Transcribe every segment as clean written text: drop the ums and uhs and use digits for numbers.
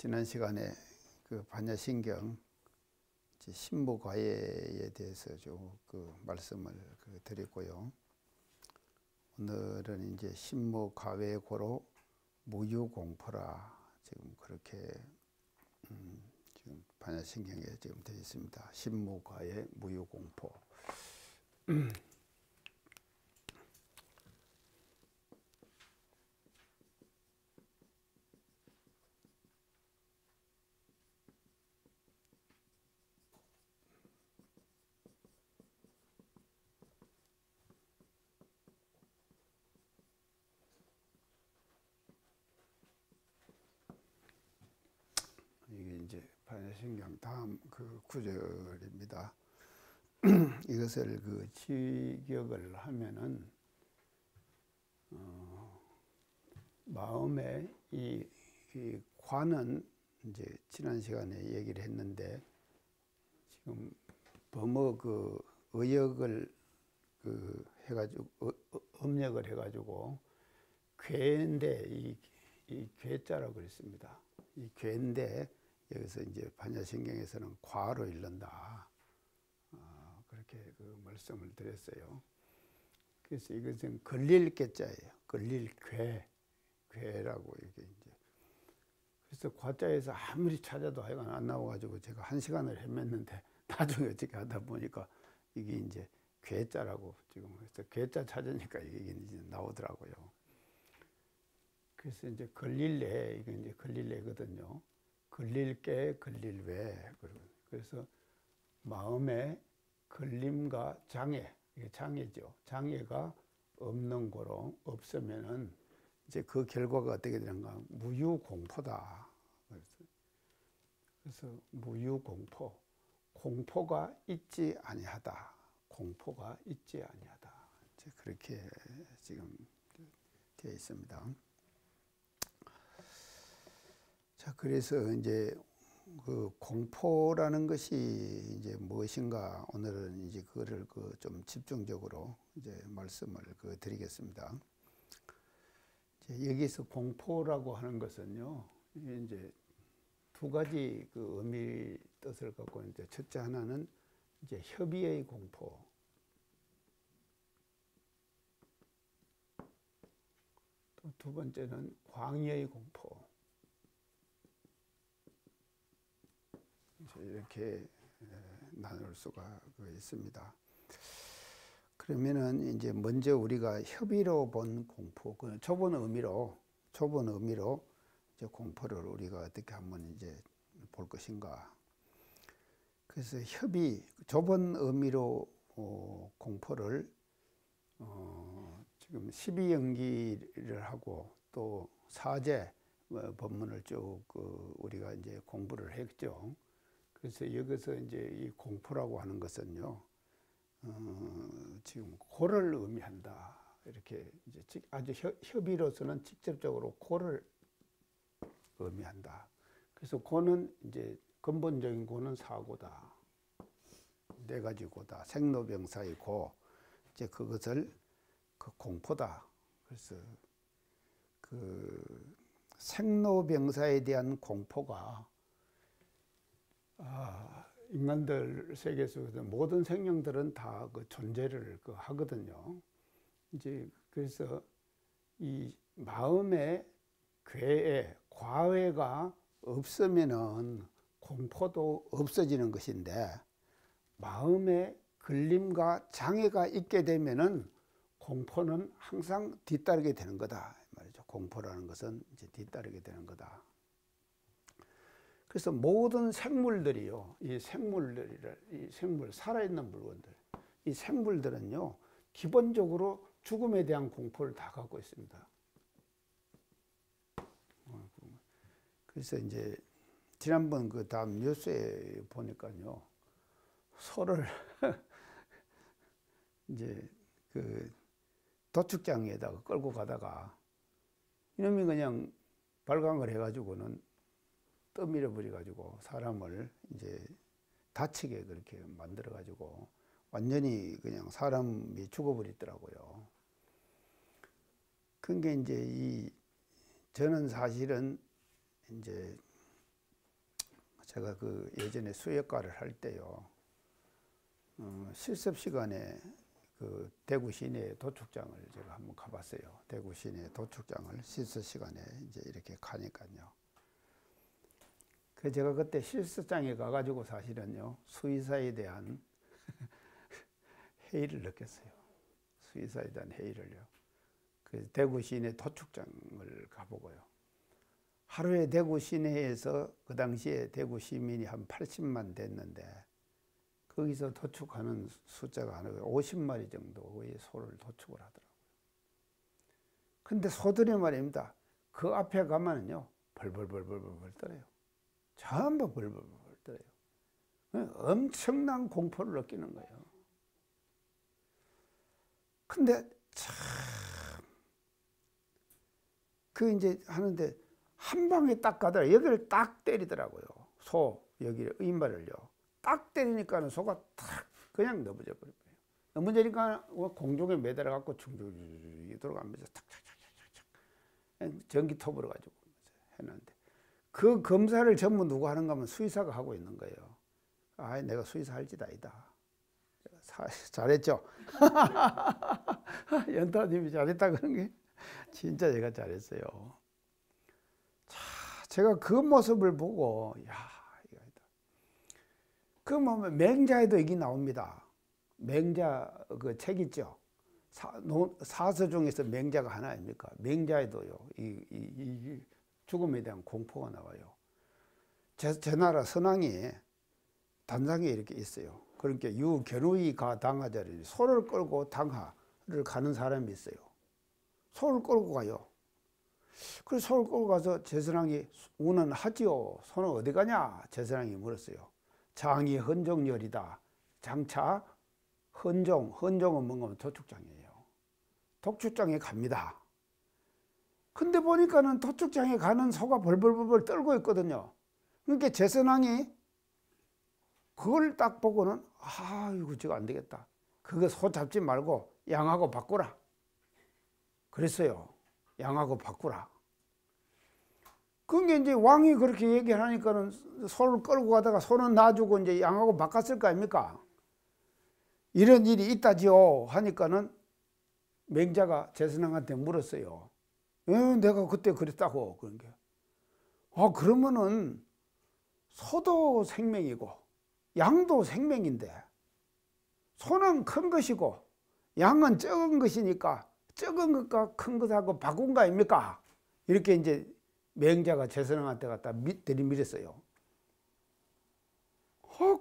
지난 시간에 그 반야신경 신무과외에 대해서 좀 그 말씀을 드렸고요. 오늘은 이제 신무과외고로 무유공포라 지금 그렇게 지금 반야신경에 지금 되어 있습니다. 신무과외 무유공포. 이게 이제 반야신경 다음 그 구절입니다. 이것을 그 직역을 하면은 마음의 이 관은 이제 지난 시간에 얘기를 했는데 지금 범어 그 의역을 그 해가지고 음역을 해가지고 괴인데 이 괴자라고 그랬습니다. 이 괴인데 여기서 이제 반야신경에서는 과로 읽는다. 그렇게 그 말씀을 드렸어요. 그래서 이것은 걸릴 괴자예요. 걸릴 괴라고 이게 이제. 그래서 과자에서 아무리 찾아도 하여간 안 나와가지고 제가 1시간을 헤맸는데 나중에 어떻게 하다 보니까 이게 이제 괴자라고 지금 그래서 괴자 찾으니까 이게 이제 나오더라고요. 그래서 이제 걸릴래 이게 이제 걸릴래거든요. 걸릴게 걸릴외. 그래서 마음의 걸림과 장애, 이게 장애죠. 장애가 없는 거로 없으면은 이제 그 결과가 어떻게 되는가? 무유공포다. 그래서 무유공포, 공포가 있지 아니하다. 공포가 있지 아니하다. 이제 그렇게 지금 되어 있습니다. 자, 그래서 이제 그 공포라는 것이 이제 무엇인가 오늘은 이제 그거를 그 좀 집중적으로 이제 말씀을 드리겠습니다. 이제 여기서 공포라고 하는 것은요, 이제 두 가지 그 의미 뜻을 갖고 있는데 첫째 하나는 이제 협의의 공포, 또 두 번째는 광의의 공포. 이렇게 나눌 수가 있습니다. 그러면은 이제 먼저 우리가 협의로 본 공포, 그 좁은 의미로 이제 공포를 우리가 어떻게 한번 이제 볼 것인가. 그래서 협의, 좁은 의미로 공포를 지금 12연기를 하고 또 사제 법문을 쭉 우리가 이제 공부를 했죠. 그래서 여기서 이제 이 공포라고 하는 것은요, 지금 고를 의미한다. 이렇게 이제 아주 협의로서는 직접적으로 고를 의미한다. 그래서 고는 이제 근본적인 고는 사고다. 네 가지 고다. 생로병사의 고. 이제 그것을 그 공포다. 그래서 그 생로병사에 대한 공포가 인간들 세계 속에서 모든 생명들은 다 그 존재를 하거든요. 이제 그래서 이 마음의 괴에 과외가 없으면은 공포도 없어지는 것인데 마음의 걸림과 장애가 있게 되면은 공포는 항상 뒤따르게 되는 거다 말이죠. 공포라는 것은 이제 뒤따르게 되는 거다. 그래서 모든 생물들이요, 이 생물, 살아있는 물건들, 이 생물들은요, 기본적으로 죽음에 대한 공포를 다 갖고 있습니다. 그래서 이제, 지난번 그 다음 뉴스에 보니까요, 소를, 이제 그 도축장에다가 끌고 가다가, 이놈이 그냥 발광을 해가지고는 떠밀어 버려가지고 사람을 이제 다치게 그렇게 만들어가지고 완전히 그냥 사람이 죽어버리더라고요. 그게 이제 저는 사실은 이제 제가 그 예전에 수역과를 할 때요, 실습 시간에 그 대구 시내 도축장을 제가 한번 가봤어요. 대구 시내 도축장을 실습 시간에 이제 이렇게 가니까요. 그 제가 그때 실습장에 가가지고 사실은요, 수의사에 대한 회의를 느꼈어요. 수의사에 대한 회의를요. 그 대구 시내 도축장을 가보고요. 하루에 대구 시내에서 그 당시에 대구 시민이 한 80만 됐는데 거기서 도축하는 숫자가 한 50마리 정도의 소를 도축을 하더라고요. 근데 소들이 말입니다. 그 앞에 가면은요, 벌벌벌벌벌 떨어요. 전부 벌벌벌 떨어요. 엄청난 공포를 느끼는 거예요. 근데 참, 그 이제 하는데 한 방에 딱 가더라고요. 여기를 딱 때리더라고요. 소, 여기를, 이마를요. 딱 때리니까는 소가 탁 그냥 넘어져 버려요. 넘어지니까 공중에 매달아 갖고 중중이 돌아가면서 탁탁탁탁탁 전기톱으로 가지고 해놨는데 그 검사를 전부 누구 하는가 하면 수의사가 하고 있는 거예요. 아, 내가 수의사 할 짓 아니다. 잘했죠? 연타님이 잘했다 그런 게 진짜 제가 잘했어요. 자, 제가 그 모습을 보고 야, 그 뭐 맹자에도 얘기 나옵니다. 맹자 그 책 있죠. 사서 중에서 맹자가 하나 아닙니까? 맹자에도요. 이 죽음에 대한 공포가 나와요. 제 나라 선왕이 단상에 이렇게 있어요. 그러니까 유견우이가 당하자니 소를 끌고 당하를 가는 사람이 있어요. 소를 끌고 가요. 그래서 소를 끌고 가서 제선왕이 운운하지요. 소는 어디 가냐? 제선왕이 물었어요. 장이 헌종열이다. 장차 헌종은 뭔가 도축장이에요. 도축장에 갑니다. 근데 보니까는 도축장에 가는 소가 벌벌벌 떨고 있거든요. 그러니까 제선왕이 그걸 딱 보고는 아, 이거 지금 안 되겠다. 그거 소 잡지 말고 양하고 바꾸라. 그랬어요. 양하고 바꾸라. 그게 이제 왕이 그렇게 얘기를 하니까는 소를 끌고 가다가 소는 놔주고 이제 양하고 바꿨을 거 아닙니까? 이런 일이 있다지요 하니까는 맹자가 제선왕한테 물었어요. 내가 그때 그랬다고. 그런 게. 아, 그러면은 소도 생명이고 양도 생명인데 소는 큰 것이고 양은 적은 것이니까 적은 것과 큰 것하고 바꾼 거 아닙니까? 이렇게 이제 맹자가 제선왕한테 갖다 들이밀었어요.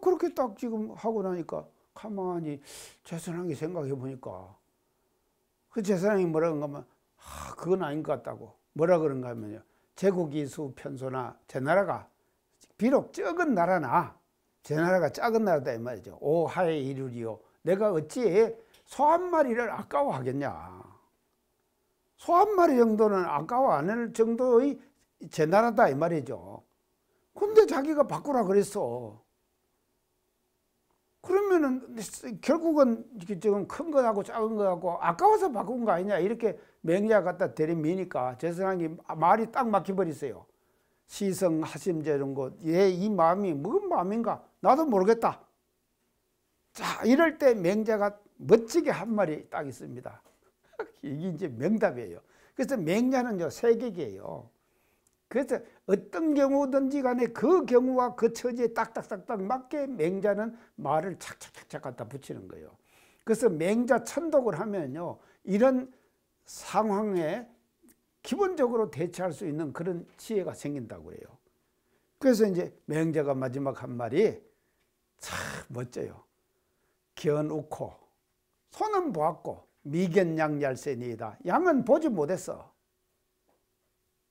그렇게 딱 지금 하고 나니까 가만히 제선왕이 생각해 보니까 그 제선왕이 뭐라 그런가 하면 그건 아닌 것 같다고. 뭐라 그런가 하면요. 제국이수 편소나 제 나라가 비록 적은 나라나 제 나라가 작은 나라다 이 말이죠. 오하에 이르리요. 내가 어찌 소 한 마리를 아까워하겠냐. 소 한 마리 정도는 아까워 안 할 정도의 제 나라다 이 말이죠. 근데 자기가 바꾸라 그랬어. 그러면은 결국은 지금 큰 거하고 작은 거하고 아까워서 바꾼 거 아니냐 이렇게 맹자 갖다 들이미니까 제선왕이 말이 딱 막혀버렸어요. 시성하심제 이런 거, 얘 이 마음이 무슨 마음인가 나도 모르겠다. 자, 이럴 때 맹자가 멋지게 한 말이 딱 있습니다. 이게 이제 명답이에요. 그래서 맹자는요 세계계예요. 그래서 어떤 경우든지 간에 그 경우와 그 처지에 딱딱딱딱 맞게 맹자는 말을 착착착착 갖다 붙이는 거예요. 그래서 맹자 천독을 하면요 이런 상황에 기본적으로 대처할 수 있는 그런 지혜가 생긴다고 해요. 그래서 이제 맹자가 마지막 한 말이 참 멋져요. 견우코 소는 보았고 미견양얄세니이다. 양은 보지 못했어.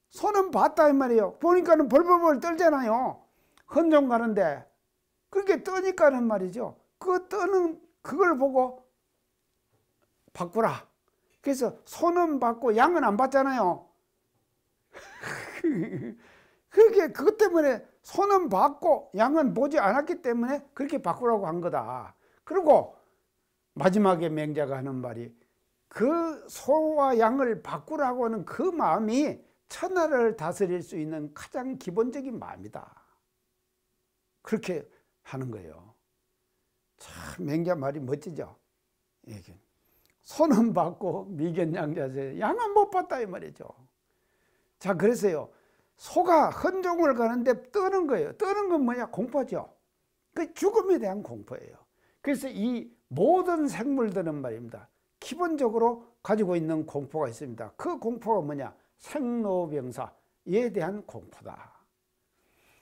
소는 봤다 이 말이에요. 보니까는 벌벌벌 떨잖아요. 헌종 가는데 그렇게 떠니까는 말이죠. 그 떠는 그걸 보고 바꾸라. 그래서 소는 봤고 양은 안 봤잖아요. 그렇게 그것 때문에 소는 봤고 양은 보지 않았기 때문에 그렇게 바꾸라고 한 거다. 그리고 마지막에 맹자가 하는 말이 그 소와 양을 바꾸라고 하는 그 마음이 천하를 다스릴 수 있는 가장 기본적인 마음이다. 그렇게 하는 거예요. 참 맹자 말이 멋지죠. 이게 손은 받고 미견양자세 양은 못 봤다 이 말이죠. 자, 그래서요, 소가 헌종을 가는데 떠는 거예요. 떠는 건 뭐냐? 공포죠. 그 죽음에 대한 공포예요. 그래서 이 모든 생물들은 말입니다, 기본적으로 가지고 있는 공포가 있습니다. 그 공포가 뭐냐? 생로병사에 대한 공포다.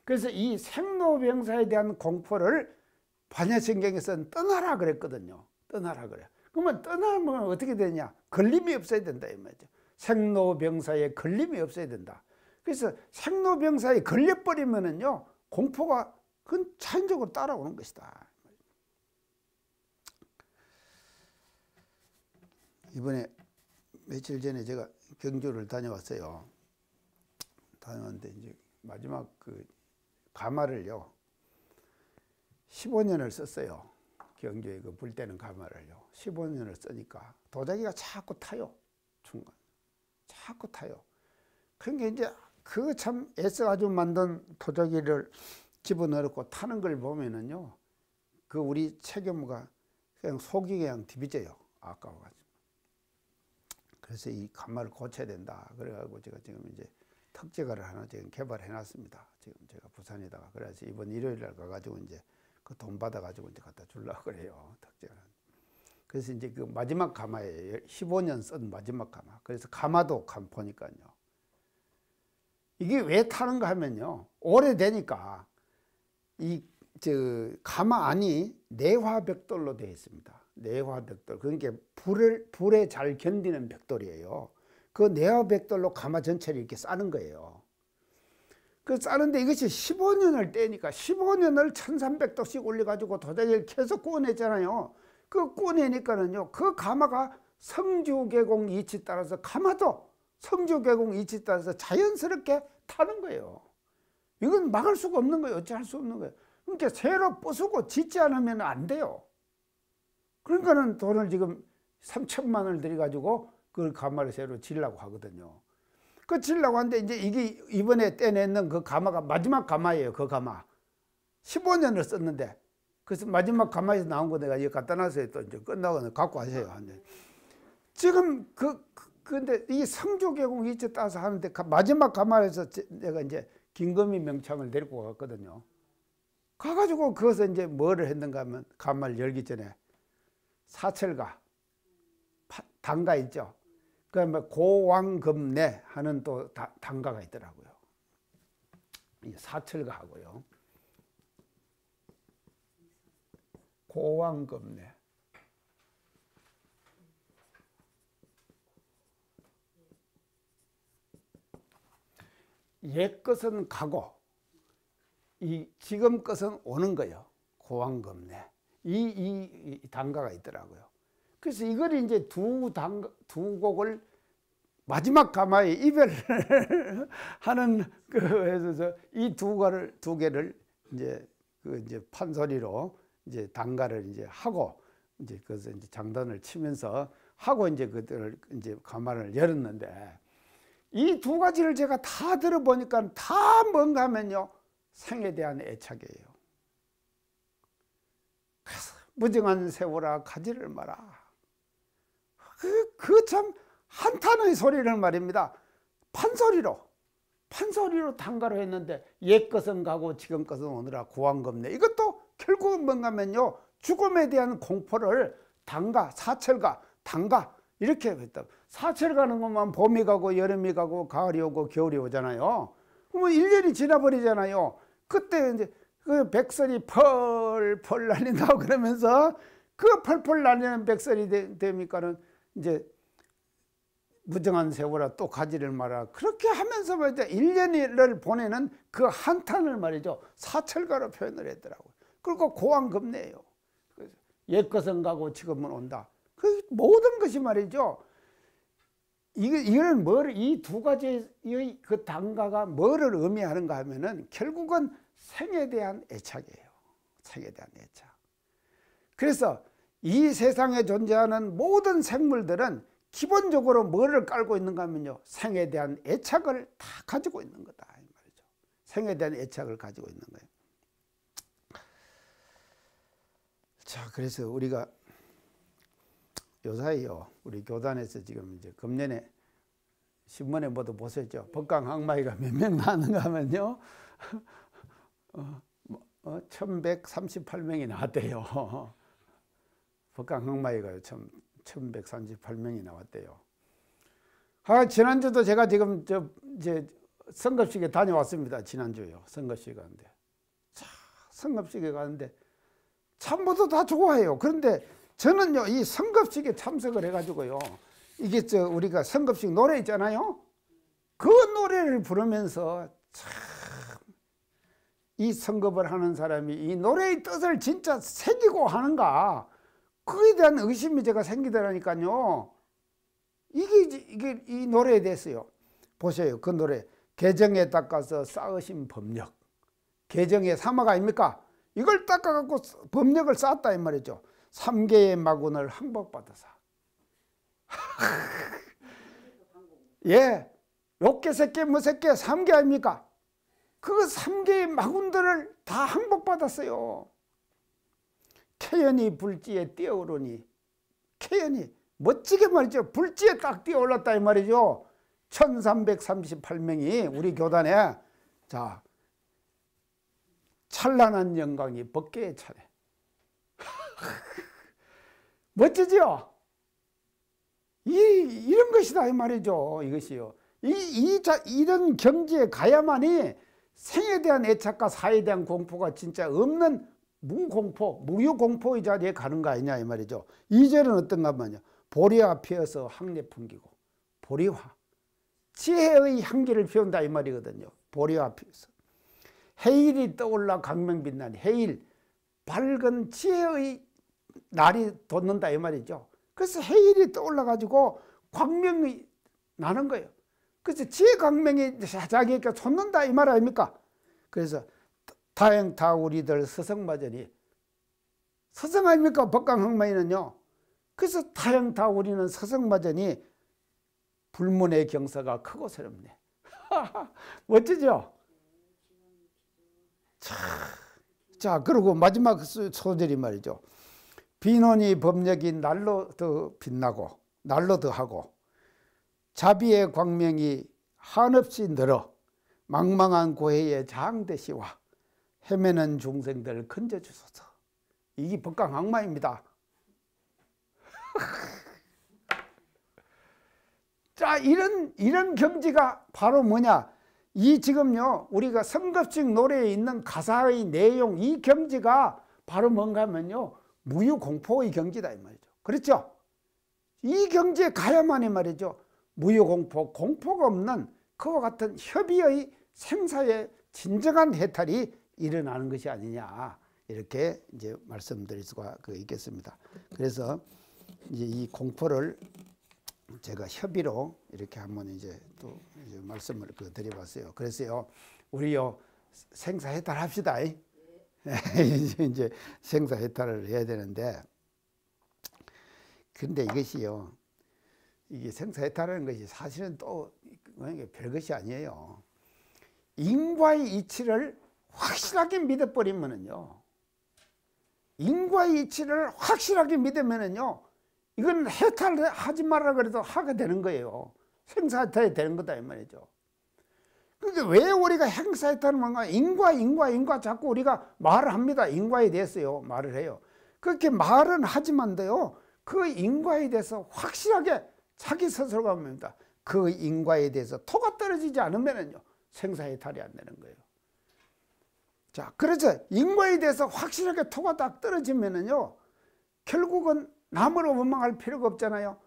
그래서 이 생로병사에 대한 공포를 반야신경에서는 떠나라 그랬거든요. 떠나라 그래. 그러면 떠나면 어떻게 되냐? 걸림이 없어야 된다 이 말이죠. 생로병사에 걸림이 없어야 된다. 그래서 생로병사에 걸려버리면은요, 공포가 그건 자연적으로 따라오는 것이다. 이번에 며칠 전에 제가 경주를 다녀왔어요. 다녀왔는데 이제 마지막 그 가마를요 15년을 썼어요. 경주에 그 불 때는 가마를요 15년을 쓰니까 도자기가 자꾸 타요. 중간 자꾸 타요. 그러니까 이제 그 참 애써가지고 만든 도자기를 집어넣고 타는 걸 보면은요, 그 우리 체격무가 그냥 속이 그냥 뒤비져요. 아까워가지고. 그래서 이 가마를 고쳐야 된다. 그래가지고 제가 지금 이제 특제가를 하나 지금 개발해 놨습니다. 지금 제가 부산에다가. 그래서 이번 일요일 날 가가지고 이제 그 돈 받아가지고 이제 갖다 주려고 그래요. 특제가. 그래서 이제 그 마지막 가마예요. 15년 쓴 마지막 가마. 그래서 가마도 보니까요, 이게 왜 타는가 하면요, 오래되니까 이 가마 안이 내화벽돌로 되어 있습니다. 내화벽돌. 그러니까 불에 잘 견디는 벽돌이에요. 그 내화벽돌로 가마 전체를 이렇게 싸는 거예요. 그 싸는데 이것이 15년을 떼니까 15년을 1300도씩 올려가지고 도자기를 계속 구워냈잖아요. 그 구워내니까는요, 그 가마가 성주계공 이치 따라서 가마도 성주계공 이치 따라서 자연스럽게 타는 거예요. 이건 막을 수가 없는 거예요. 어찌할 수 없는 거예요. 그러니까 새로 부수고 짓지 않으면 안 돼요. 그러니까는 돈을 지금 3천만 원을 들여가지고 그 가마를 새로 지으려고 하거든요. 그 지으려고 하는데 이제 이게 이번에 떼내는 그 가마가 마지막 가마예요. 그 가마 15년을 썼는데, 그래서 마지막 가마에서 나온 거 내가 이거 갖다 놨어요. 또 이제 끝나고 갖고 하세요. 지금 근데 이 성주계공 이치 따서 하는데 마지막 가마에서 내가 이제 김금희 명창을 데리고 갔거든요. 가가지고 거기서 이제 뭐를 했는가 하면, 가마를 열기 전에 사철가, 단가 있죠. 그다음에 고왕금내 하는 또 단가가 있더라고요. 이 사철가하고요, 고왕금내. 옛 것은 가고 이 지금 것은 오는 거예요. 고왕금내. 이 단가가 있더라고요. 그래서 이걸 이제 두 곡을 마지막 가마에 이별을 하는 그에서 이 두 개를 이제 이제 판소리로 이제 단가를 이제 하고 이제 그래서 이제 장단을 치면서 하고 이제 그들을 이제 가마를 열었는데, 이 두 가지를 제가 다 들어보니까 다 뭔가 하면요, 생에 대한 애착이에요. 그래서 무정한 세월아 가지를 마라. 그 참 한탄의 소리를 말입니다. 판소리로 단가로 했는데, 옛 것은 가고 지금 것은 오느라 고왕금내. 이것도 결국은 뭔가 하면요, 죽음에 대한 공포를 단가, 사철가, 단가 이렇게 했다. 사철 가는 것만 봄이 가고 여름이 가고 가을이 오고 겨울이 오잖아요. 그러면 1년이 지나버리잖아요. 그때 이제 그 백설이 펄펄 날린다고 그러면서 그 펄펄 날리는 백설이 되니까는 이제 무정한 세월아 또 가지를 마라. 그렇게 하면서 이제 1년을 보내는 그 한탄을 말이죠, 사철가로 표현을 했더라고요. 그리고 고왕금내예요. 옛 것은 가고 지금은 온다. 그 모든 것이 말이죠, 이거는 뭐를, 이 두 가지의 그 단가가 뭐를 의미하는가 하면은 결국은 생에 대한 애착이에요. 생에 대한 애착. 그래서 이 세상에 존재하는 모든 생물들은 기본적으로 뭐를 깔고 있는가 하면요, 생에 대한 애착을 다 가지고 있는 거다 이 말이죠. 생에 대한 애착을 가지고 있는 거예요. 자, 그래서 우리가 요사이요, 우리 교단에서 지금 이제 금년에 신문에 모두 보셨죠? 법강항마이가 몇 명 나왔는가 하면요, 1138명이 나왔대요. 법강항마이가 1138명이 나왔대요. 지난주도 제가 지금 이제 성급식에 다녀왔습니다. 지난주요. 성급식에 가는데. 자, 성급식에 가는데 참모도 다 좋아해요. 그런데 저는요, 이 성급식에 참석을 해가지고요, 이게 우리가 성급식 노래 있잖아요. 그 노래를 부르면서 참 이 성급을 하는 사람이 이 노래의 뜻을 진짜 새기고 하는가, 그에 대한 의심이 제가 생기더라니까요. 이게 이 노래에 대해서요. 보세요. 그 노래. 개정에 닦아서 쌓으신 법력. 개정의 사막 아닙니까? 이걸 닦아갖고 법력을 쌓았다 이 말이죠. 3개의 마군을 항복받아서. 예. 욕개, 새끼, 무새끼 3개 아닙니까? 그 3개의 마군들을 다 항복받았어요. 태연이 불지에 뛰어오르니. 태연이 멋지게 말이죠. 불지에 딱 뛰어올랐다 이 말이죠. 1338명이 우리 교단에, 자, 찬란한 영광이 법궤에 차례. 멋지죠? 이런 것이다 이 말이죠. 이것이요. 이런 경지에 가야만이 생에 대한 애착과 사에 대한 공포가 진짜 없는 무공포, 무유공포의 자리에 가는 거 아니냐 이 말이죠. 2절은 어떤가 하면요. 보리와 피어서 향내 풍기고. 보리화. 지혜의 향기를 피운다 이 말이거든요. 보리와 피어서. 해일이 떠올라 강명 빛나니. 해일. 밝은 지혜의 날이 돋는다 이 말이죠. 그래서 해일이 떠올라 가지고 광명이 나는 거예요. 그래서 지혜 광명이 자기에게 솟는다 이 말 아닙니까? 그래서 다행다 우리들 서성마저니. 서성 아닙니까? 법강항마이는요. 그래서 다행다 우리는 서성마저니 불문의 경사가 크고 새롭네. 멋지죠? 자, 그리고 마지막 소절이 말이죠. 비논이 법력이 날로 더 빛나고 날로 더하고 자비의 광명이 한없이 늘어 망망한 고해의 장대시와 헤매는 중생들을 건져주소서. 이게 법강항마입니다. 자, 이런 경지가 바로 뭐냐? 이 지금요, 우리가 성급식 노래에 있는 가사의 내용, 이 경지가 바로 뭔가 하면요, 무유공포의 경지다 이 말이죠. 그렇죠? 이 경지에 가야만이 말이죠. 무유공포, 공포가 없는 그와 같은 협의의 생사의 진정한 해탈이 일어나는 것이 아니냐, 이렇게 이제 말씀드릴 수가 있겠습니다. 그래서 이제 이 공포를 제가 협의로 이렇게 한번 이제 또 이제 말씀을 드려봤어요. 그래서요, 우리요 생사해탈 합시다. 이제 생사해탈을 해야 되는데, 근데 이것이요, 이게 생사해탈하는 것이 사실은 또 별것이 아니에요. 인과의 이치를 확실하게 믿어버리면은요, 인과의 이치를 확실하게 믿으면은요, 이건 해탈하지 말라 그래도 하게 되는 거예요. 생사해탈이 되는 거다 이 말이죠. 그러니까 왜 우리가 행사해탈을 뭔가 인과 자꾸 우리가 말을 합니다. 인과에 대해서요 말을 해요. 그렇게 말은 하지만도요, 그 인과에 대해서 확실하게 자기 스스로가 뭡니다. 그 인과에 대해서 토가 떨어지지 않으면은요 생사해탈이 안 되는 거예요. 자, 그래서 인과에 대해서 확실하게 토가 딱 떨어지면은요, 결국은 남을 원망할 필요가 없잖아요.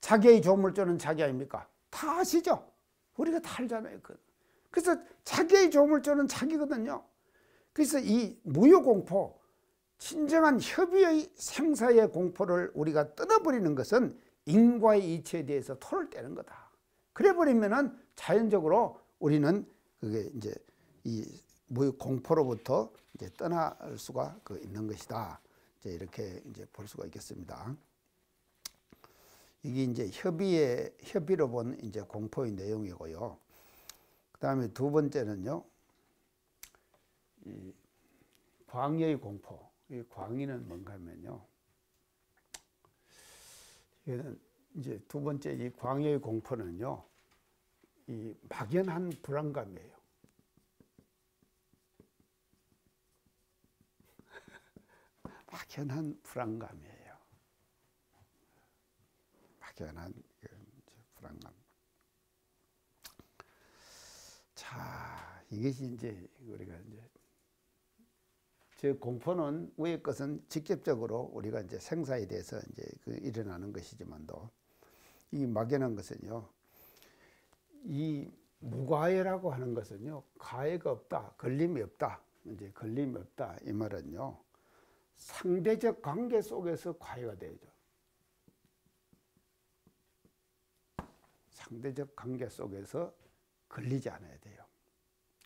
자기의 조물주는 자기 아닙니까? 다 아시죠? 우리가 다 알잖아요. 그래서 자기의 조물주는 자기거든요. 그래서 이 무효공포, 진정한 협의의 생사의 공포를 우리가 끊어버리는 것은 인과의 이치에 대해서 토를 떼는 거다. 그래 버리면은 자연적으로 우리는 그게 이제 이 무효공포로부터 이제 떠날 수가 있는 것이다. 이제 이렇게 이제 볼 수가 있겠습니다. 이게 이제 협의로 본 이제 공포의 내용이고요. 그 다음에 두 번째는요, 이 광야의 공포. 이 광의는 뭔가 하면요. 이거는 이제 두 번째 이 광의의 공포는요. 이 막연한 불안감이에요. 막연한 불안감이에요. 막연한 불안감. 자, 이것이 이제 우리가 이제 저 공포는 위의 것은 직접적으로 우리가 이제 생사에 대해서 이제 그 일어나는 것이지만도 이 막연한 것은요, 이 무과해라고 하는 것은요, 과해가 없다, 걸림이 없다, 이제 걸림이 없다 이 말은요, 상대적 관계 속에서 과해가 되죠. 상대적 관계 속에서 걸리지 않아야 돼요.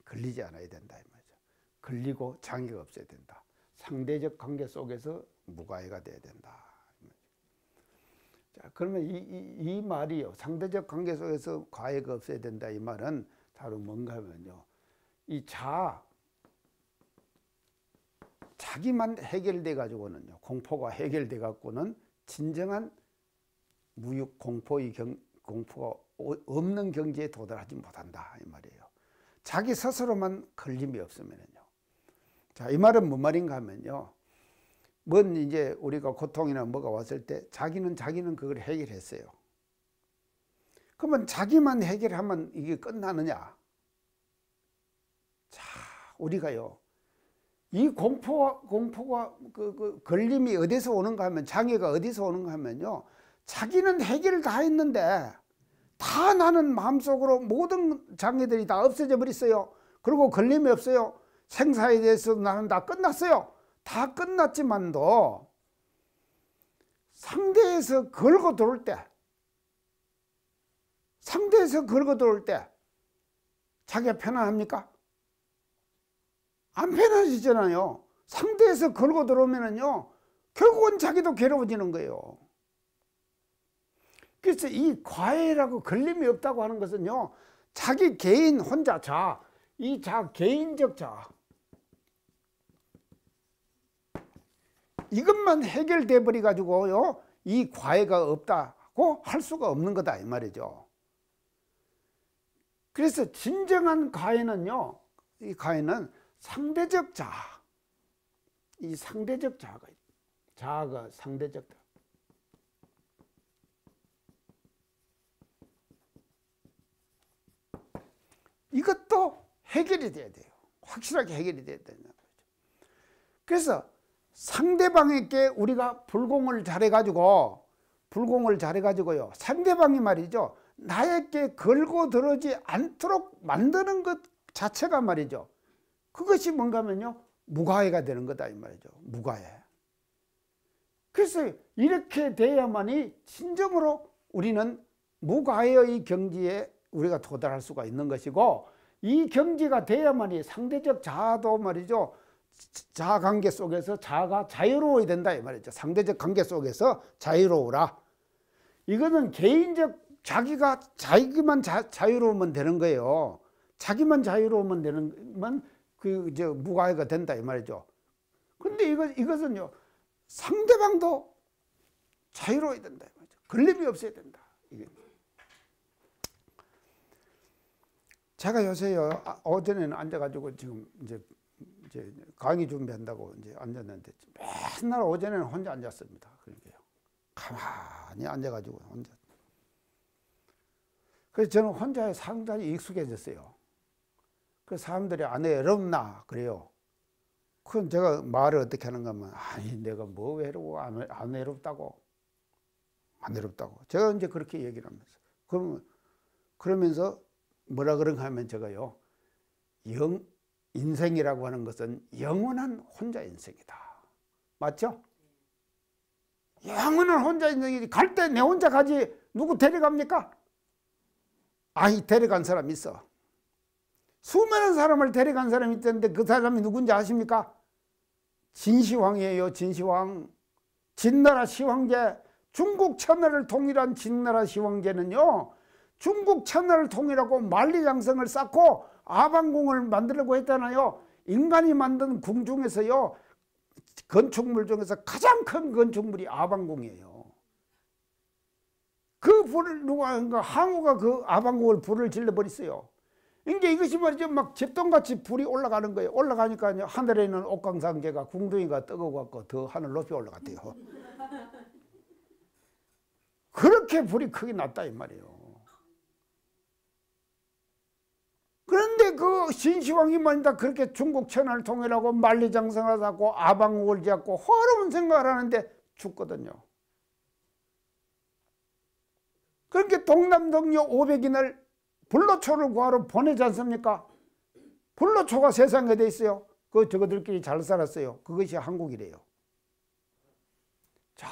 걸리지 않아야 된다 이 말이죠. 걸리고 장애가 없어야 된다. 상대적 관계 속에서 무과해가 돼야 된다. 자, 그러면 이 말이요. 상대적 관계 속에서 과해가 없어야 된다 이 말은 바로 뭔가 하면요. 이 자기만 해결돼 가지고는요. 공포가 해결돼 갖고는 진정한 무육 공포의 공포가 없는 경지에 도달하지 못한다 이 말이에요. 자기 스스로만 걸림이 없으면요. 자, 이 말은 뭔 말인가 하면요. 뭔 이제 우리가 고통이나 뭐가 왔을 때 자기는 그걸 해결했어요. 그러면 자기만 해결하면 이게 끝나느냐? 자, 우리가요. 이 공포가 그 걸림이 어디서 오는가 하면 장애가 어디서 오는가 하면요. 자기는 해결을 다 했는데 다 나는 마음속으로 모든 장애들이 다 없어져 버렸어요. 그리고 걸림이 없어요. 생사에 대해서 나는 다 끝났어요. 다 끝났지만도 상대에서 걸고 들어올 때 자기가 편안합니까? 안 편안해지잖아요. 상대에서 걸고 들어오면은요, 결국은 자기도 괴로워지는 거예요. 그래서 이 과해라고 걸림이 없다고 하는 것은요, 자기 개인 혼자 개인적 이것만 해결돼 버려 가지고요, 이 과해가 없다고 할 수가 없는 거다 이 말이죠. 그래서 진정한 과해는요, 이 과해는 상대적 이 상대적 자아가 상대적 이것도 해결이 돼야 돼요. 확실하게 해결이 돼야 된다는 거죠. 그래서 상대방에게 우리가 불공을 잘해가지고요. 상대방이 말이죠. 나에게 걸고 들어오지 않도록 만드는 것 자체가 말이죠. 그것이 뭔가 하면요. 무과해가 되는 거다 이 말이죠. 무과해. 그래서 이렇게 돼야만이 진정으로 우리는 무과해의 경지에 우리가 도달할 수가 있는 것이고, 이 경지가 돼야만이 상대적 자아도 말이죠. 자아 관계 속에서 자아가 자유로워야 된다 이 말이죠. 상대적 관계 속에서 자유로우라. 이거는 개인적 자기만 자유로우면 되는 거예요. 자기만 자유로우면 되는 무과해가 된다 이 말이죠. 근데 이것은요, 상대방도 자유로워야 된다 이 말이죠. 걸림이 없어야 된다. 이게. 제가 요새요, 오전에는 앉아가지고 지금 이제 강의 준비한다고 이제 앉았는데 맨날 오전에는 혼자 앉았습니다. 그러니까요. 가만히 앉아가지고 혼자. 그래서 저는 혼자 상당히 익숙해졌어요. 그 사람들이 안 외롭나 그래요. 그럼 제가 말을 어떻게 하는가 하면, 아니 내가 뭐 외로워, 안 외롭다고. 안 외롭다고. 제가 이제 그렇게 얘기를 하면서. 그러면서 뭐라 그런가 하면 제가요, 인생이라고 하는 것은 영원한 혼자 인생이다. 맞죠? 영원한 혼자 인생이지. 갈 때 내 혼자 가지 누구 데려갑니까? 아이, 데려간 사람 있어. 수많은 사람을 데려간 사람이 있던데 그 사람이 누군지 아십니까? 진시황이에요. 진시황. 진나라 시황제. 중국 천하를 통일한 진나라 시황제는요, 중국 천하를 통일하고 만리장성을 쌓고 아방궁을 만들려고 했잖아요. 인간이 만든 궁 중에서요, 건축물 중에서 가장 큰 건축물이 아방궁이에요. 그 불을 누가 항우가 그 아방궁을 불을 질러버렸어요. 이게 이것이 말이죠, 막 집동같이 불이 올라가는 거예요. 올라가니까 하늘에 있는 옥강상제가 궁둥이가 뜨거워갖고 더 하늘 높이 올라갔대요. 그렇게 불이 크게 났다 이 말이에요. 그런데 그 신시황이 말이다 그렇게 중국 천하를 통일하고 만리장성을 하고 아방국을 지었고 허름한 생각을 하는데 죽거든요. 그렇게 동남동녀 500인을 불로초를 구하러 보내지 않습니까? 불로초가 세상에 돼 있어요. 그 저거들끼리 잘 살았어요. 그것이 한국이래요. 자,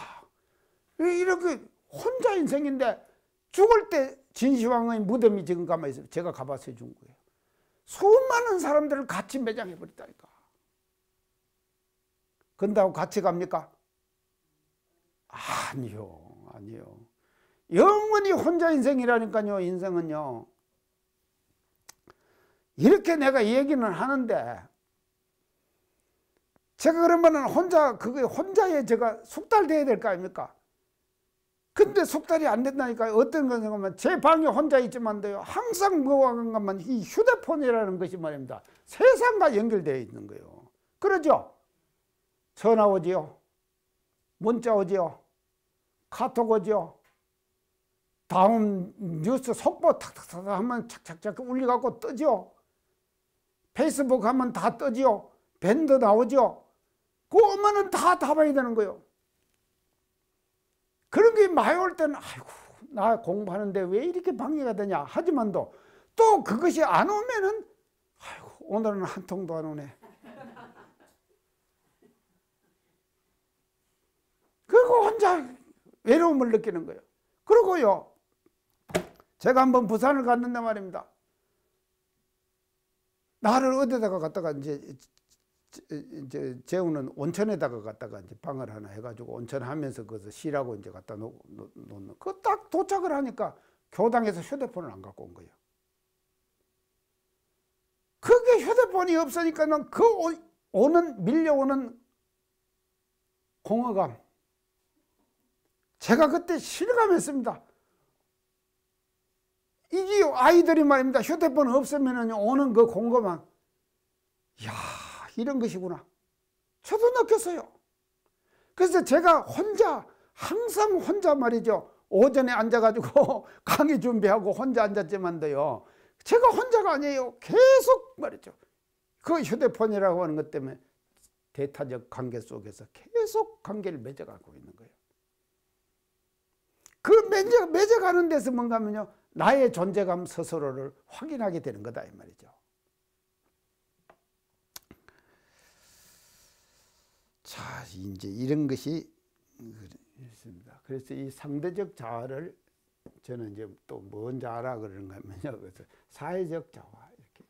이렇게 혼자 인생인데 죽을 때 진시황의 무덤이 지금 가만히 있어요. 제가 가봤어요, 중국에. 수많은 사람들을 같이 매장해 버렸다니까. 근다고 같이 갑니까? 아니요, 아니요. 영원히 혼자 인생이라니까요. 인생은요. 이렇게 내가 얘기는 하는데 제가 그러면은 혼자 그게 혼자에 제가 숙달돼야 될 거 아닙니까? 근데 숙달이 안 된다니까요. 어떤 건가면 제 방에 혼자 있지만도요. 항상 뭐가 간가면 이 휴대폰이라는 것이 말입니다. 세상과 연결되어 있는 거예요. 그러죠? 전화 오지요. 문자 오지요. 카톡 오지요. 다음 뉴스 속보 탁탁탁 하면 착착착 울려갖고 뜨죠. 페이스북 하면 다 뜨죠. 밴드 나오죠. 그거 오면은 다 봐야 되는 거예요. 그런 게 많이 올 때는 아이고 나 공부하는데 왜 이렇게 방해가 되냐 하지만도 또 그것이 안 오면은 아이고 오늘은 한 통도 안 오네. 그리고 혼자 외로움을 느끼는 거예요. 그리고요 제가 한번 부산을 갔는데 말입니다. 나를 어디다가 갔다가 이제 재우는 온천에다가 갔다가 이제 방을 하나 해가지고 온천 하면서 거기서 쉬라고 이제 갖다 놓는. 그 딱 도착을 하니까 교당에서 휴대폰을 안 갖고 온 거예요. 그게 휴대폰이 없으니까는 그 밀려오는 공허감. 제가 그때 실감했습니다. 이게 아이들이 말입니다. 휴대폰 없으면 오는 그 공허감. 이야, 이런 것이구나. 저도 느꼈어요. 그래서 제가 혼자, 항상 혼자 말이죠. 오전에 앉아가지고 강의 준비하고 혼자 앉았지만도요. 제가 혼자가 아니에요. 계속 말이죠. 그 휴대폰이라고 하는 것 때문에 대타적 관계 속에서 계속 관계를 맺어가고 있는 거예요. 그 맺어가는 데서 뭔가 하면요. 나의 존재감 스스로를 확인하게 되는 거다 이 말이죠. 자, 이제 이런 것이 있습니다. 그래서 이 상대적 자아를 저는 이제 또 뭔 자아라 그러는가 하면요. 그래서 사회적 자아 이렇게.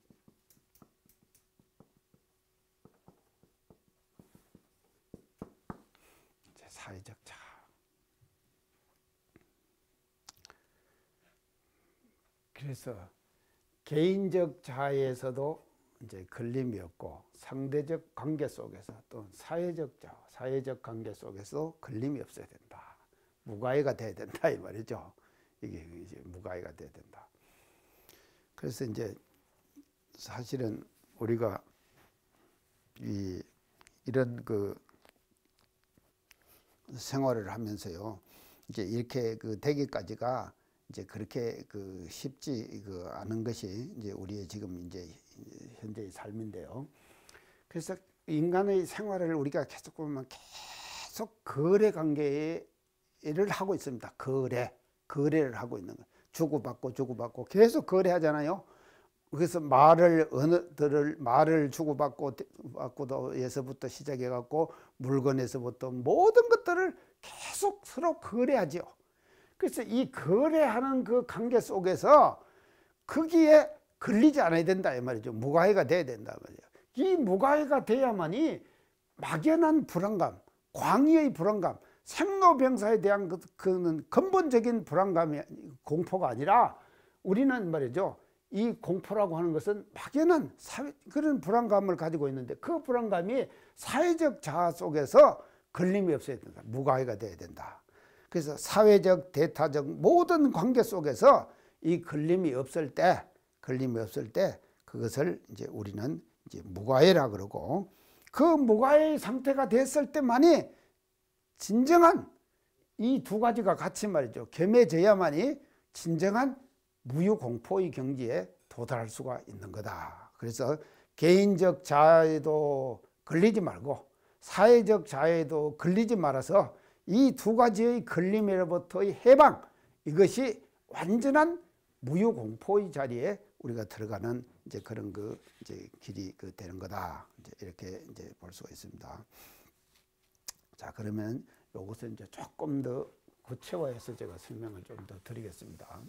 이제 사회적 자아. 그래서 개인적 자아에서도 이제 걸림이 없고 상대적 관계 속에서 또 사회적 자아, 사회적 관계 속에서 걸림이 없어야 된다. 무가해가 돼야 된다 이 말이죠. 이게 이제 무가해가 돼야 된다. 그래서 이제 사실은 우리가 이런 그 생활을 하면서요. 이제 이렇게 그 되기까지가 이제 그렇게 그 쉽지 않은 것이 이제 우리의 지금 이제 현재의 삶인데요. 그래서 인간의 생활을 우리가 계속 보면 계속 거래 관계를 하고 있습니다. 거래를 하고 있는 거예요. 주고받고 계속 거래하잖아요. 그래서 말을 주고받고에서부터 시작해 갖고 물건에서부터 모든 것들을 계속 서로 거래하죠. 그래서 이 거래하는 그 관계 속에서 거기에 걸리지 않아야 된다 이 말이죠. 무가해가 돼야 된다 말이에요. 이 무가해가 돼야만이 막연한 불안감, 광의의 불안감, 생로병사에 대한 그는 근본적인 불안감이 공포가 아니라 우리는 말이죠. 이 공포라고 하는 것은 막연한 그런 불안감을 가지고 있는데 그 불안감이 사회적 자아 속에서 걸림이 없어야 된다. 무가해가 돼야 된다. 그래서 사회적, 대타적 모든 관계 속에서 이 걸림이 없을 때 그것을 이제 우리는 이제 무가해라 그러고, 그 무가해의 상태가 됐을 때만이 진정한 이 두 가지가 같이 말이죠. 겸해져야만이 진정한 무유공포의 경지에 도달할 수가 있는 거다. 그래서 개인적 자아에도 걸리지 말고 사회적 자아에도 걸리지 말아서 이 두 가지의 걸림으로부터의 해방, 이것이 완전한 무유공포의 자리에 우리가 들어가는 이제 그런 이제 길이 되는 거다. 이제 이렇게 이제 볼 수가 있습니다. 자, 그러면 이것을 이제 조금 더 구체화해서 제가 설명을 좀 더 드리겠습니다.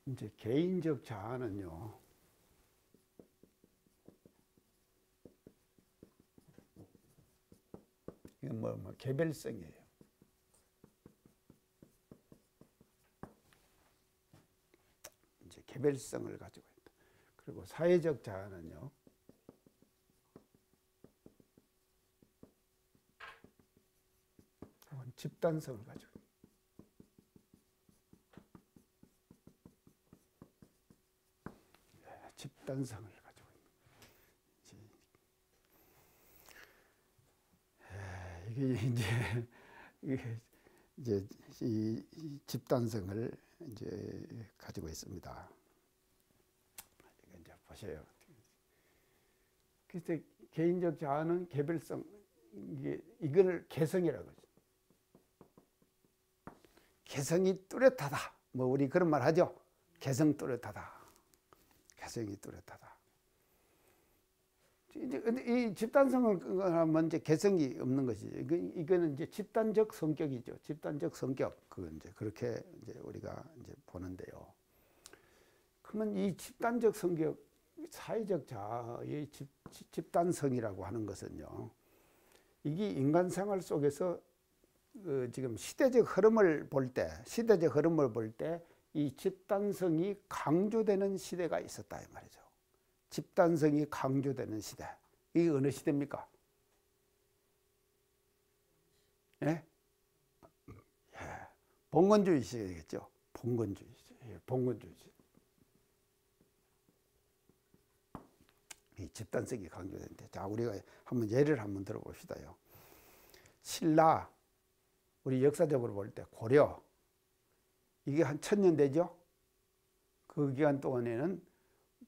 이제 개인적 자아는요, 이건 개별성이에요. 이제 개별성을 가지고 있다. 그리고 사회적 자아는요, 집단성을 가지고 있다. 집단성을 가지고 있는 이게 이 집단성을 이제 가지고 있습니다. 이거 이제 보세요. 그래서 개인적 자아는 개별성, 이걸 개성이라고 하죠. 개성이 뚜렷하다. 뭐 우리 그런 말 하죠. 개성 뚜렷하다. 개성이 뚜렷하다. 이 집단성을 하면 이제 개성이 없는 것이죠. 이거는 이제 집단적 성격이죠. 집단적 성격. 그건 이제 그렇게 이제 우리가 이제 보는데요. 그러면 이 집단적 성격, 사회적 자아의 집단성이라고 하는 것은요, 이게 인간 생활 속에서 지금 시대적 흐름을 볼 때 이 집단성이 강조되는 시대가 있었다 이 말이죠. 집단성이 강조되는 시대. 이게 어느 시대입니까? 예? 예. 봉건주의 시대겠죠. 봉건주의 시대. 예. 봉건주의 시대. 이 집단성이 강조되는데, 자, 우리가 한번 예를 한번 들어봅시다요. 신라, 우리 역사적으로 볼 때 고려, 이게 한 1000년 되죠? 그 기간 동안에는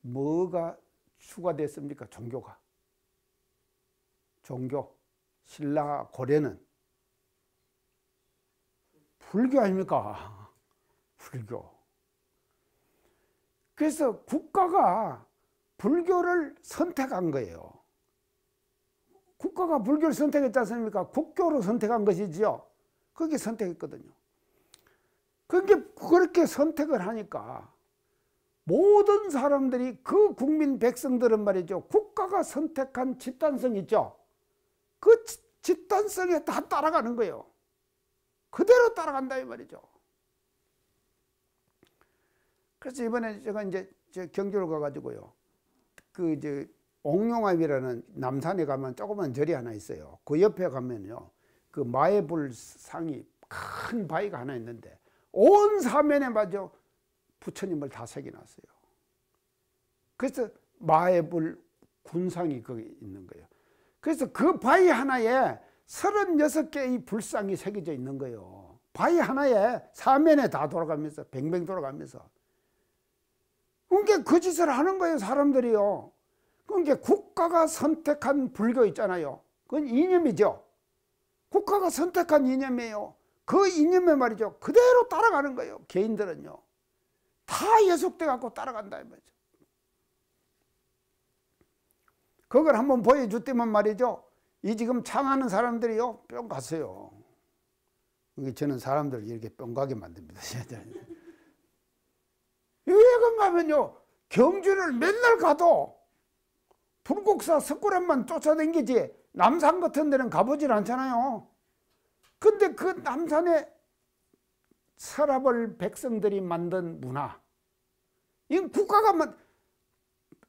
뭐가 추가됐습니까? 종교가. 종교. 신라 고려는 불교 아닙니까? 불교. 그래서 국가가 불교를 선택한 거예요. 국가가 불교를 선택했지 않습니까? 국교로 선택한 것이지요. 그게 선택했거든요. 그렇게 선택을 하니까 모든 사람들이, 그 국민 백성들은 말이죠, 국가가 선택한 집단성 있죠. 그 집단성에 다 따라가는 거예요. 그대로 따라간다 이 말이죠. 그래서 이번에 제가 이제 경주를 가가지고요, 옥룡암이라는 남산에 가면 조그만 절이 하나 있어요. 그 옆에 가면요, 그 마애불 상이 큰 바위가 하나 있는데 온 사면에 맞아 부처님을 다 새겨놨어요. 그래서 마애불 군상이 거기 있는 거예요. 그래서 그 바위 하나에 36개의 불상이 새겨져 있는 거예요. 바위 하나에 사면에 다 돌아가면서 뱅뱅 돌아가면서. 그러니까 그 짓을 하는 거예요, 사람들이요. 그러니까 국가가 선택한 불교 있잖아요. 그건 이념이죠. 국가가 선택한 이념이에요. 그 이념에 말이죠, 그대로 따라가는 거예요. 개인들은요, 다 예속돼 갖고 따라간다 이 말이죠. 그걸 한번 보여줬더만 말이죠, 이 지금 창하는 사람들이요, 뿅 갔어요. 저는 사람들을 이렇게 뿅 가게 만듭니다. 왜 그런가 하면요, 경주를 맨날 가도 불국사 석굴암만 쫓아다니지 남산 같은 데는 가보질 않잖아요. 근데 그 남산에 서라벌 백성들이 만든 문화, 이 국가가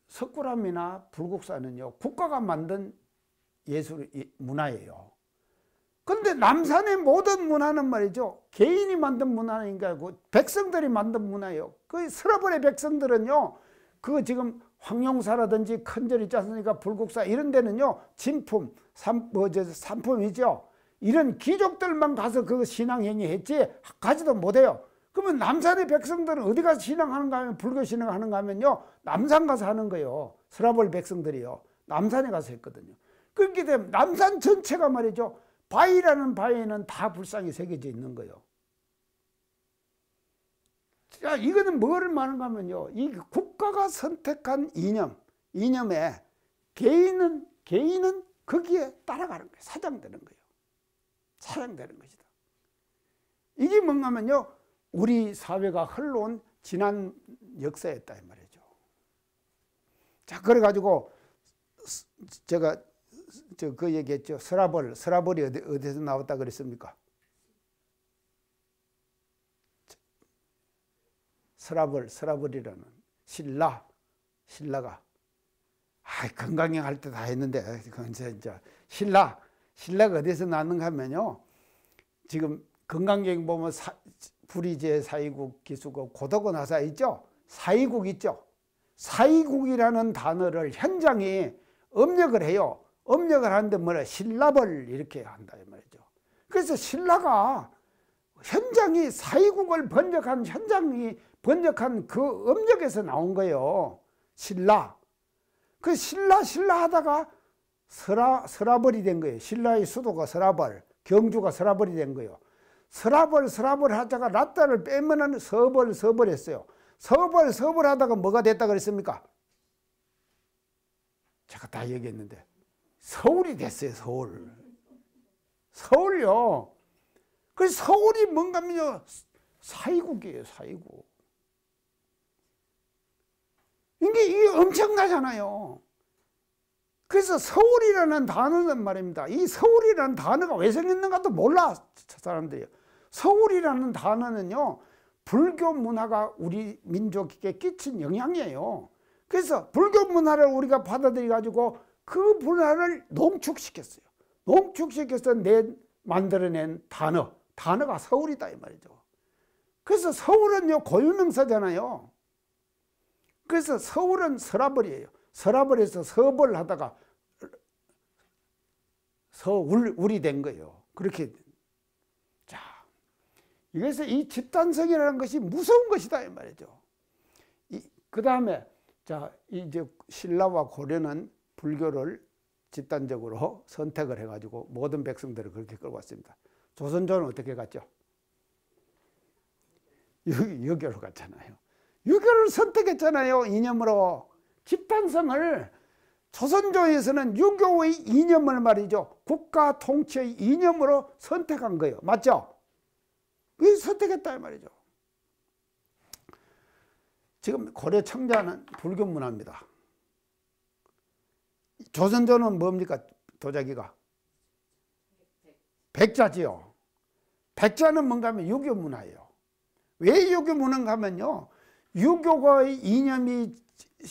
석굴암이나 불국사는요 국가가 만든 예술 문화예요. 근데 남산의 모든 문화는 말이죠 개인이 만든 문화인가 고 백성들이 만든 문화예요. 그 서라벌의 백성들은요 그 지금 황룡사라든지 큰절 있지 않습니까? 불국사 이런 데는요 진품, 산품이죠. 이런 귀족들만 가서 그 신앙행위 했지 가지도 못해요. 그러면 남산의 백성들은 어디 가서 신앙하는가 하면 불교 신앙하는가 하면요 남산 가서 하는 거예요. 서라벌 백성들이요 남산에 가서 했거든요. 그렇게 되면 남산 전체가 말이죠 바위라는 바위에는 다 불상이 새겨져 있는 거예요. 자, 이거는 뭐를 말하는가 하면요 이 국가가 선택한 이념에 개인은 거기에 따라가는 거예요. 사장되는 거예요. 사장되는 것이다. 이게 뭔가 하면요 우리 사회가 흘러온 지난 역사였다 이 말이죠. 자, 그래가지고 제가 그 얘기했죠. 서라벌이 어디서 나왔다 그랬습니까? 서라벌이라는 신라가 건강형 할 때 다 했는데 그건 진짜 신라가 어디서 나왔는가 하면요 지금 건강경 보면 불이제 사이국 기수국 고도고 나사 있죠. 사이국 있죠. 사이국이라는 단어를 현장이 음력을 해요. 음력을 하는데 뭐라 신라벌 이렇게 한다 이 말이죠. 그래서 신라가 현장이 사이국을 현장이 번역한 그 음력에서 나온 거예요. 신라. 그 신라 하다가 서라벌이 된 거예요. 신라의 수도가 서라벌, 경주가 서라벌이 된 거예요. 서라벌 하다가 라따를 빼면은 서벌 했어요. 서벌 하다가 뭐가 됐다 그랬습니까? 제가 다 얘기했는데 서울이 됐어요. 서울요. 그래서 서울이 뭔가 하면요 사이국이에요. 사이국. 이게 엄청나잖아요. 그래서 서울이라는 단어는 말입니다. 이 서울이라는 단어가 왜 생겼는가도 몰라 사람들이. 서울이라는 단어는요 불교 문화가 우리 민족에게 끼친 영향이에요. 그래서 불교 문화를 우리가 받아들여 가지고 그 문화를 농축시켰어요. 농축시켜서 만들어낸 단어가 서울이다 이 말이죠. 그래서 서울은요 고유명사잖아요. 그래서 서울은 서라벌이에요. 서라벌에서 서벌 하다가 서울이 된 거예요. 그렇게. 자, 그래서 이 집단성이라는 것이 무서운 것이다 이 말이죠. 그 다음에 자 이제 신라와 고려는 불교를 집단적으로 선택을 해가지고 모든 백성들을 그렇게 끌고 왔습니다. 조선조는 어떻게 갔죠? 유교로 갔잖아요. 유교를 선택했잖아요. 이념으로. 집단성을 조선조에서는 유교의 이념을 말이죠. 국가 통치의 이념으로 선택한 거예요. 맞죠? 왜 선택했다 이 말이죠. 지금 고려 청자는 불교 문화입니다. 조선조는 뭡니까? 도자기가 백자지요. 백자는 뭔가 하면 유교 문화예요. 왜 유교 문화인가 하면요 유교가의 이념이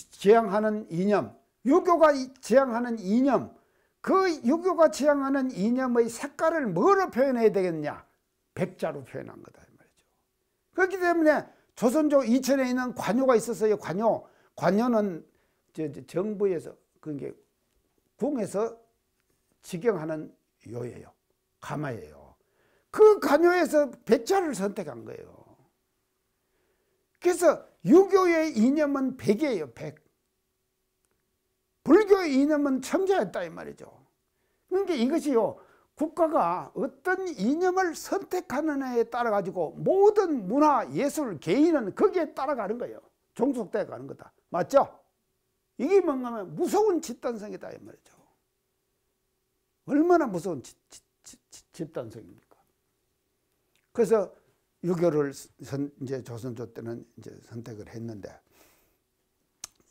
지향하는 이념, 유교가 지향하는 이념, 그 유교가 지향하는 이념의 색깔을 뭐로 표현해야 되겠냐? 백자로 표현한 거다 이 말이죠. 그렇기 때문에 조선조 이천에 있는 관요가 있었어요. 관요는 정부에서 그게 궁에서 직영하는 요예요. 가마예요. 그 관요에서 백자를 선택한 거예요. 그래서 유교의 이념은 백이에요. 백. 불교의 이념은 청자였다 이 말이죠. 그러니까 이것이요 국가가 어떤 이념을 선택하느냐에 따라 가지고 모든 문화, 예술, 개인은 거기에 따라가는 거예요. 종속되어 가는 거다. 맞죠? 이게 뭔가 하면 무서운 집단성이다 이 말이죠. 얼마나 무서운 집단성입니까? 그래서 유교를 이제 조선조 때는 이제 선택을 했는데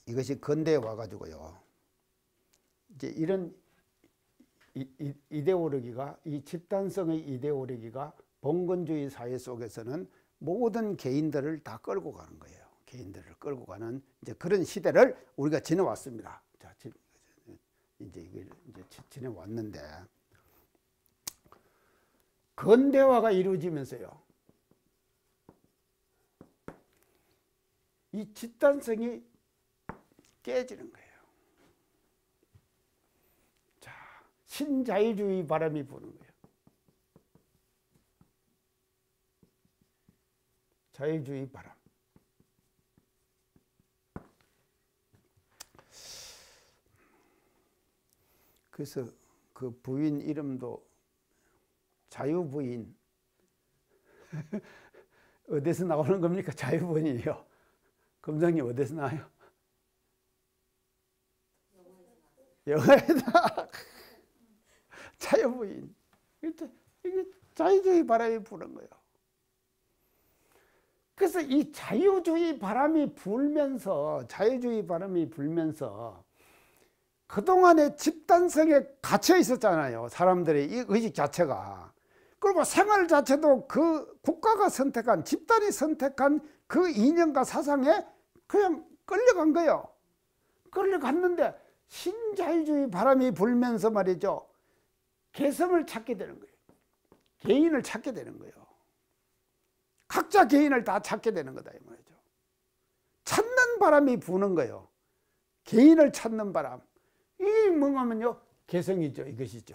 이것이 근대에 와가지고요. 이제 이런 이데올로기가, 이 집단성의 이데올로기가 봉건주의 사회 속에서는 모든 개인들을 다 끌고 가는 거예요. 개인들을 끌고 가는 이제 그런 시대를 우리가 지내왔습니다. 자, 이제 이걸 이제 지내왔는데, 근대화가 이루어지면서요, 이 집단성이 깨지는 거예요. 자, 신자유주의 바람이 부는 거예요. 자유주의 바람. 그래서 그 부인 이름도 자유부인. 어디서 나오는 겁니까? 자유부인이에요. 검장님 어디서 나와요? 영화에다. 자유부인. 이게 자유주의 바람이 부는 거예요. 그래서 이 자유주의 바람이 불면서, 그동안의 집단성에 갇혀 있었잖아요. 사람들의 이 의식 자체가. 그리고 생활 자체도 그 국가가 선택한, 집단이 선택한 그 이념과 사상에 그냥 끌려간 거예요. 끌려갔는데 신자유주의 바람이 불면서 말이죠, 개성을 찾게 되는 거예요. 개인을 찾게 되는 거예요. 각자 개인을 다 찾게 되는 거다 이 말이죠. 찾는 바람이 부는 거예요. 개인을 찾는 바람. 이게 뭐냐면요, 개성이죠. 이것이죠.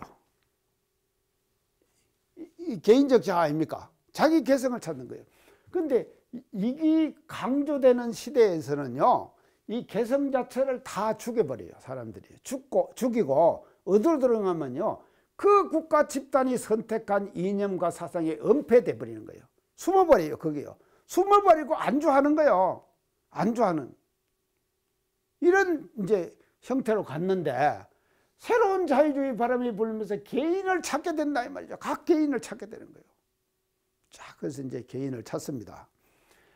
이 개인적 자아 아닙니까? 자기 개성을 찾는 거예요. 근데 이게 강조되는 시대에서는요, 이 개성 자체를 다 죽여버려요. 사람들이 죽이고 어디로 들어가면요, 그 국가 집단이 선택한 이념과 사상에 은폐돼 버리는 거예요. 숨어버려요. 거기요. 숨어버리고 안주하는 거예요. 안주하는 이런 이제 형태로 갔는데, 새로운 자유주의 바람이 불면서 개인을 찾게 된다 이 말이죠. 각 개인을 찾게 되는 거예요. 자, 그래서 이제 개인을 찾습니다.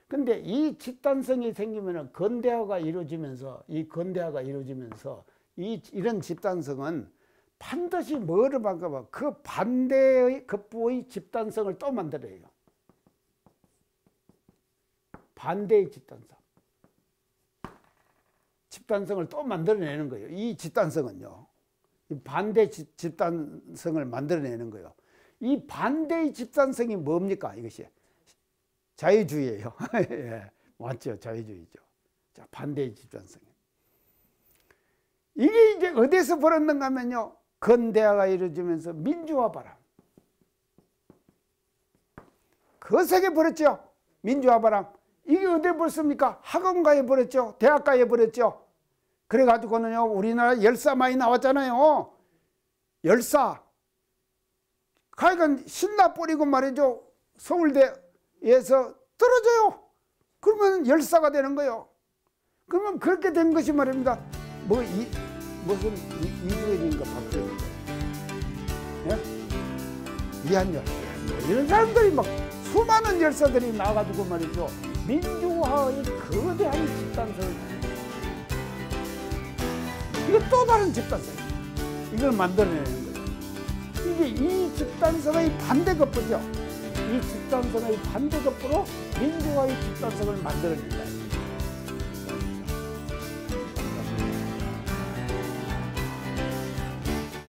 근데 이 집단성이 생기면은 근대화가 이루어지면서, 이런 집단성은 반드시 뭐를 바꿔봐? 그 반대의 급부의 집단성을 또 만들어요. 반대의 집단성을 또 만들어내는 거예요. 이 집단성은요, 이 반대 집단성을 만들어내는 거예요. 이 반대의 집단성이 뭡니까? 이것이 자유주의예요. 예, 맞죠? 자유주의죠. 자, 반대의 집단성. 이게 이제 어디서 벌어졌는가 하면요, 근대화가 이루어지면서 민주화 바람. 거세게 벌었죠. 민주화 바람. 이게 어디에 벌습니까? 학원가에 벌었죠. 대학가에 벌었죠. 그래가지고는요, 우리나라 열사 많이 나왔잖아요. 열사. 하여간 신나 뿌리고 말이죠. 서울대에서 떨어져요. 그러면 열사가 되는 거예요. 그러면 그렇게 된 것이 말입니다. 무슨 이주연인가 박주연인가, 예? 이한열, 이런 사람들이 막 수많은 열사들이 나와가지고 말이죠, 민주화의 거대한 집단성을, 이거 또 다른 집단성, 이걸 만들어내는 거예요. 이게 이 집단성의 반대급부죠. 이 집단성의 반대급부로 민주화의 집단성을 만들어낸다.